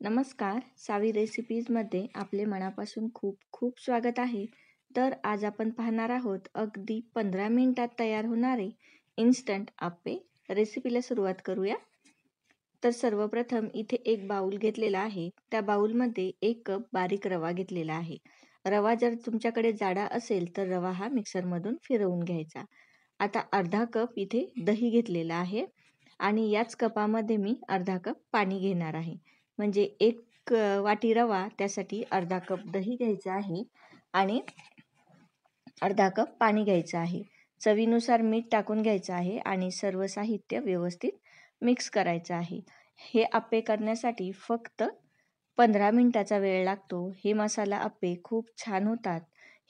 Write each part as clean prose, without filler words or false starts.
नमस्कार, सावी रेसिपीजमध्ये आपले मनापासून खूप खूप स्वागत आहे. तर आज आपण पाहणार आहोत अगदी 15 मिनिटात तयार होणारे इन्स्टंट आप्पे. रेसिपीला सुरुवात करूया. तर सर्वप्रथम इथे एक बाउल घेतलेला आहे. त्या बाउलमध्ये 1 कप बारीक रवा घेतलेला आहे. रवा जर तुमच्याकडे जाडा असेल तर रवा हा मिक्सरमधून फिरवून घ्यायचा. आता अर्धा कप इथे दही घेतलेला आहे आणि याच कपामध्ये मी अर्धा कप पाणी घेणार आहे. म्हणजे 1 वाटी रवा, त्यासाठी अर्धा कप दही घ्यायचं आहे आणि अर्धा कप पाणी घ्यायचं आहे. चवीनुसार मीठ टाकून घ्यायचं आहे आणि सर्व साहित्य व्यवस्थित मिक्स करायचं आहे. हे आप्पे करण्यासाठी फक्त 15 मिनिटाचा वेळ लागतो. हे मसाला आप्पे खूप छान होतात.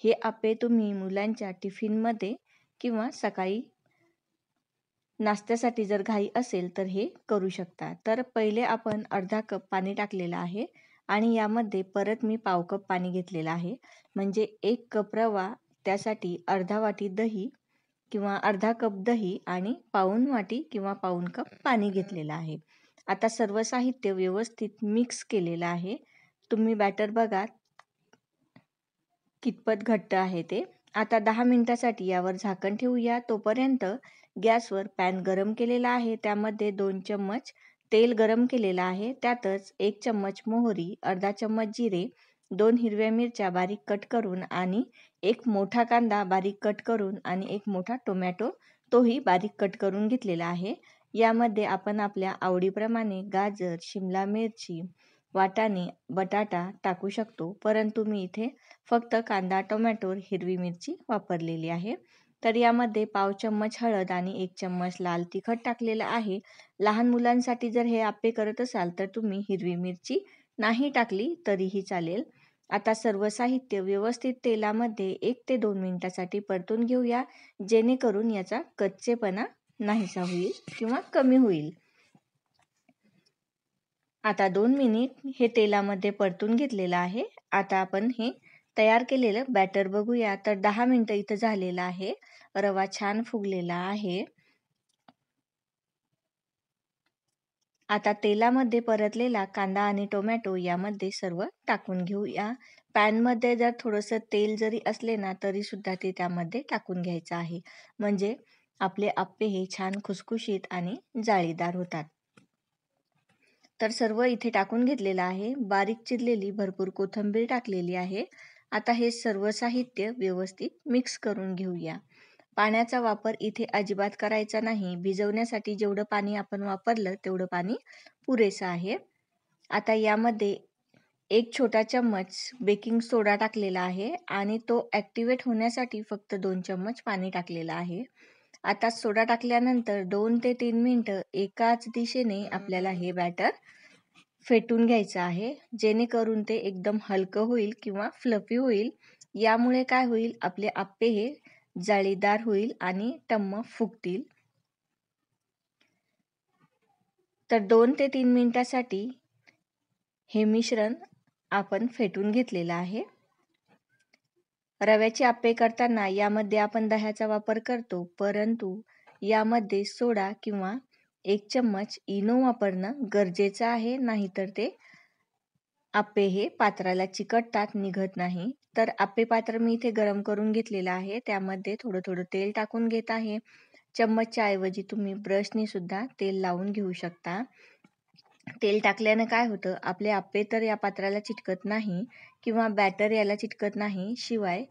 हे आप्पे तुम्ही मुलांच्या टिफिनमध्ये किंवा सकाळी नाश्त्यासाठी जर घाई असेल तर हे करू शकता. तर पहिले आपण अर्धा कप पाणी टाकलेलं आहे आणि यामध्ये परत मी पाव कप पाणी घेतलेलं आहे. म्हणजे 1 कप रवा, त्यासाठी अर्धा वाटी दही किंवा अर्धा कप दही आणि पाऊण वाटी किंवा पाऊण कप पाणी घेतलेलं आहे. आता सर्व साहित्य व्यवस्थित मिक्स केलेलं आहे. तुम्ही बॅटर बघा कितपत घट्ट आहे ते. आता 10 मिनिटासाठी यावर झाकण ठेवूया. तोपर्यंत गॅसवर पॅन गरम केलेला आहे. त्यामध्ये 2 चम्मच तेल गरम केलेलं आहे. त्यातच 1 चम्मच मोहरी, अर्धा चम्मच जिरे, 2 हिरव्या मिरच्या बारीक कट करून आणि 1 मोठा कांदा बारीक कट करून आणि 1 मोठा टोमॅटो तोही बारीक कट करून घेतलेला आहे. यामध्ये आपण आपल्या आवडीप्रमाणे गाजर, शिमला मिरची, वाटाणे, बटाटा टाकू शकतो. परंतु मी इथे फक्त कांदा, टोमॅटो, हिरवी मिरची वापरलेली आहे. तर यामध्ये पाव चम्मच हळद आणि 1 चम्मच लाल तिखट टाकलेलं आहे. लहान मुलांसाठी जर हे आप्पे करत असाल तर तुम्ही हिरवी मिरची नाही टाकली तरीही चालेल. आता सर्व साहित्य व्यवस्थित तेलामध्ये 1 ते 2 मिनिटासाठी परतून घेऊया, जेणेकरून याचा कच्चेपणा नाहीसा होईल किंवा कमी होईल. आता 2 मिनिट हे तेलामध्ये परतून घेतलेलं आहे. आता आपण हे तयार केलेलं बॅटर बघूया. तर 10 मिनिटं इथं झालेलं आहे. रवा छान फुगलेला आहे. आता तेलामध्ये परतलेला कांदा आणि टोमॅटो यामध्ये सर्व टाकून घेऊया. पॅनमध्ये जर थोडंसं तेल जरी असले ना तरी सुद्धा ते त्यामध्ये टाकून घ्यायचं आहे. म्हणजे आपले आप्पे हे छान खुसखुशीत आणि जाळीदार होतात. तर सर्व इथे टाकून घेतलेलं आहे. बारीक चिरलेली भरपूर कोथिंबीर टाकलेली आहे. आता हे सर्व साहित्य व्यवस्थित मिक्स करून घेऊया. पाण्याचा वापर इथे अजिबात करायचा नाही. भिजवण्यासाठी जेवढं पाणी आपण वापरलं तेवढं पाणी पुरेसं आहे. आता यामध्ये 1 छोटा चम्मच बेकिंग सोडा टाकलेला आहे आणि तो ॲक्टिवेट होण्यासाठी फक्त 2 चम्मच पाणी टाकलेलं आहे. आता सोडा टाकल्यानंतर 2 ते 3 मिनिटं एकाच दिशेने आपल्याला हे बॅटर फेटून घ्यायचं आहे, जेणेकरून ते एकदम हलकं होईल किंवा फ्लफी होईल. यामुळे काय होईल, आपले आप्पे हे जाळीदार होईल आणि टम्म फुगतील. तर 2 ते 3 मिनिटासाठी हे मिश्रण आपण फेटून घेतलेलं आहे. रव्याचे आप्पे करताना यामध्ये आपण दह्याचा वापर करतो, परंतु यामध्ये सोडा किंवा 1 चम्मच इनो वापरणं गरजेचं आहे. नाहीतर ते आप्पे हे पात्राला चिकटतात, निघत नाही. तर आप्पे पात्र मी इथे गरम करून घेतलेलं आहे. त्यामध्ये थोडं थोडं तेल टाकून घेत आहे. चम्मचच्या ऐवजी तुम्ही ब्रशने सुद्धा तेल लावून घेऊ शकता. तेल टाकल्यानं काय होतं, आपले आप्पे तर या पात्राला चिटकत नाही किंवा बॅटर याला चिटकत नाही. शिवाय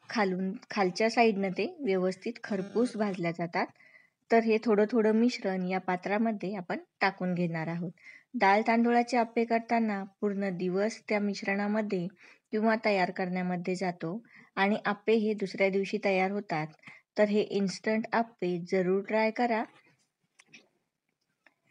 खालच्या साईडनं ते व्यवस्थित खरपूस भाजल्या जातात. तर हे थोडं थोडं मिश्रण या पात्रामध्ये आपण टाकून घेणार आहोत. डाळ तांदूळाचे आप्पे करताना पूर्ण दिवस त्या मिश्रणामध्ये किंवा तयार करण्यामध्ये जातो आणि आप्पे हे दुसऱ्या दिवशी तयार होतात. तर हे इन्स्टंट आप्पे जरूर ट्राय करा.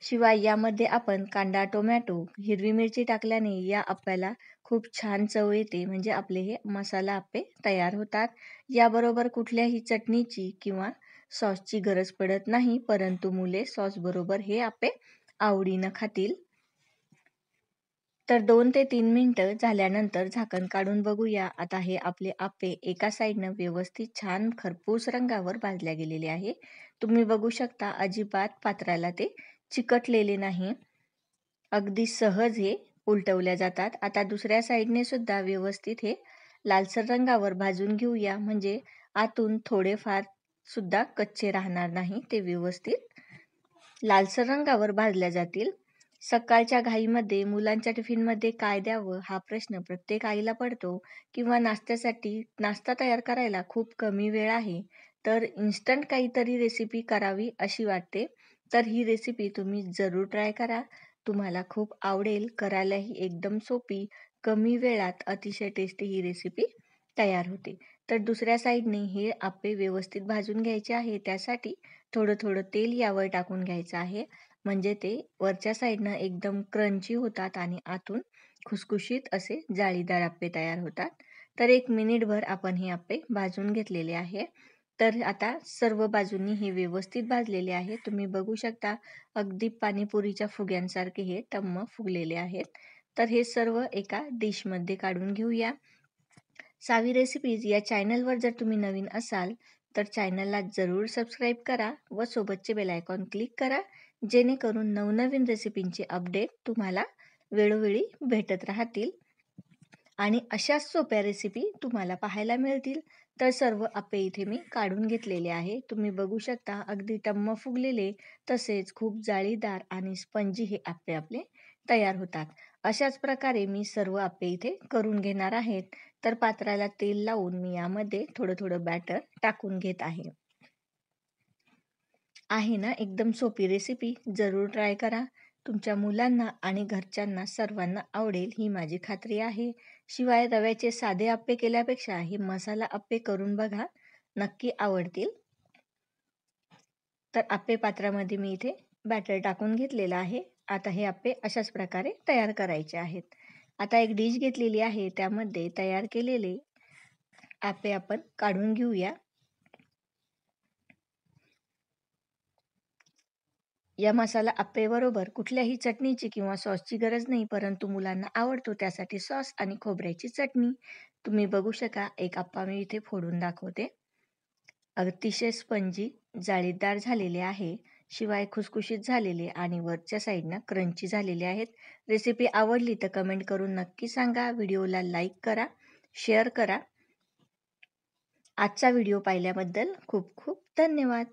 शिवाय यामध्ये आपण कांदा, टोमॅटो, हिरवी मिरची टाकल्याने या आप्याला खूप छान चव येते. म्हणजे आपले हे मसाला आप्पे तयार होतात. याबरोबर कुठल्याही चटणीची किंवा सॉसची गरज पडत नाही, परंतु मुले सॉस बरोबर हे आप्पे आवडीनं खातील. तर 2 ते 3 मिनिटं झाल्यानंतर झाकण काढून बघूया. आता हे आपले आप्पे एका साईडनं व्यवस्थित छान खरपूस रंगावर भाजल्या गेलेले आहे. तुम्ही बघू शकता, अजिबात पात्राला ते चिकटलेले नाही. अगदी सहज हे उलटवल्या जातात. आता दुसऱ्या साईडने सुद्धा व्यवस्थित हे लालसर रंगावर भाजून घेऊया, म्हणजे आतून थोडेफार सुद्धा कच्चे राहणार नाही, ते व्यवस्थित लालसर रंगावर भाजल्या जातील. सकाळच्या घाईमध्ये मुलांच्या टिफिनमध्ये काय द्यावं हा प्रश्न प्रत्येक आईला पडतो, किंवा नाश्त्यासाठी नाश्ता तयार करायला खूप कमी वेळ आहे, तर इन्स्टंट काहीतरी रेसिपी करावी अशी वाटते. तर ही रेसिपी तुम्ही जरूर ट्राय करा. तुम्हाला खूप आवडेल. करायलाही एकदम सोपी, कमी वेळात अतिशय टेस्टी ही रेसिपी तयार होते. तर दुसऱ्या साईडने हे आप्पे व्यवस्थित भाजून घ्यायचे आहे. त्यासाठी थोडं थोडं तेल यावर टाकून घ्यायचं आहे, म्हणजे ते वरच्या साईडनं एकदम क्रंची होतात आणि आतून खुसखुशीत असे जाळीदार आप्पे तयार होतात. तर 1 मिनिटभर आपण हे आप्पे भाजून घेतलेले आहे. तर आता सर्व बाजूंनी हे व्यवस्थित भाजलेले आहे. तुम्ही बघू शकता, अगदी पाणीपुरीच्या फुग्यांसारखे हे टम्म फुगलेले आहेत. तर हे सर्व एका डिशमध्ये काढून घेऊया. सावी रेसिपीज या चॅनलवर जर तुम्ही नवीन असाल तर चॅनलला जरूर सबस्क्राईब करा व सोबतचे बेल आयकॉन क्लिक करा, जेणेकरून नवनवीन रेसिपींचे अपडेट तुम्हाला वेळोवेळी भेटत राहतील आणि अशाच सोप्या रेसिपी तुम्हाला पाहायला मिळतील. तर सर्व आप्पे इथे मी काढून घेतलेले आहे. तुम्ही बघू शकता, अगदी टम्म फुगलेले, तसेच खूप जाळीदार आणि स्पंजी हे आप्पे आपले तयार होतात. अशाच प्रकारे मी सर्व आप्पे इथे करून घेणार आहेत. तर पात्राला तेल लावून मी यामध्ये थोडं थोडं बॅटर टाकून घेत आहे. आहे ना एकदम सोपी रेसिपी, जरूर ट्राय करा. तुमच्या मुलांना आणि घरच्यांना सर्वांना आवडेल ही माझी खात्री आहे. शिवाय रव्याचे साधे आप्पे केल्यापेक्षा हे मसाला आप्पे करून बघा, नक्की आवडतील. तर आप्पे पात्रामध्ये मी इथे बॅटर टाकून घेतलेलं आहे. आता हे आप्पे अशाच प्रकारे तयार करायचे आहेत. आता एक डिश घेतलेली आहे, त्यामध्ये तयार केलेले आप्पे आपण काढून घेऊया. या मसाला आप्पेबरोबर कुठल्याही चटणीची किंवा सॉसची गरज नाही, परंतु मुलांना आवडतो त्यासाठी सॉस आणि खोबऱ्याची चटणी. तुम्ही बघू शका, एक आप्पा मी इथे फोडून दाखवते. अतिशय स्पंजी, जाळीदार झालेले आहे, शिवाय खुसखुशीत झालेले आणि वरच्या साईडनं क्रंची झालेले आहेत. रेसिपी आवडली तर कमेंट करून नक्की सांगा. व्हिडिओला लाईक करा, शेअर करा. आजचा व्हिडिओ पाहिल्याबद्दल खूप खूप धन्यवाद.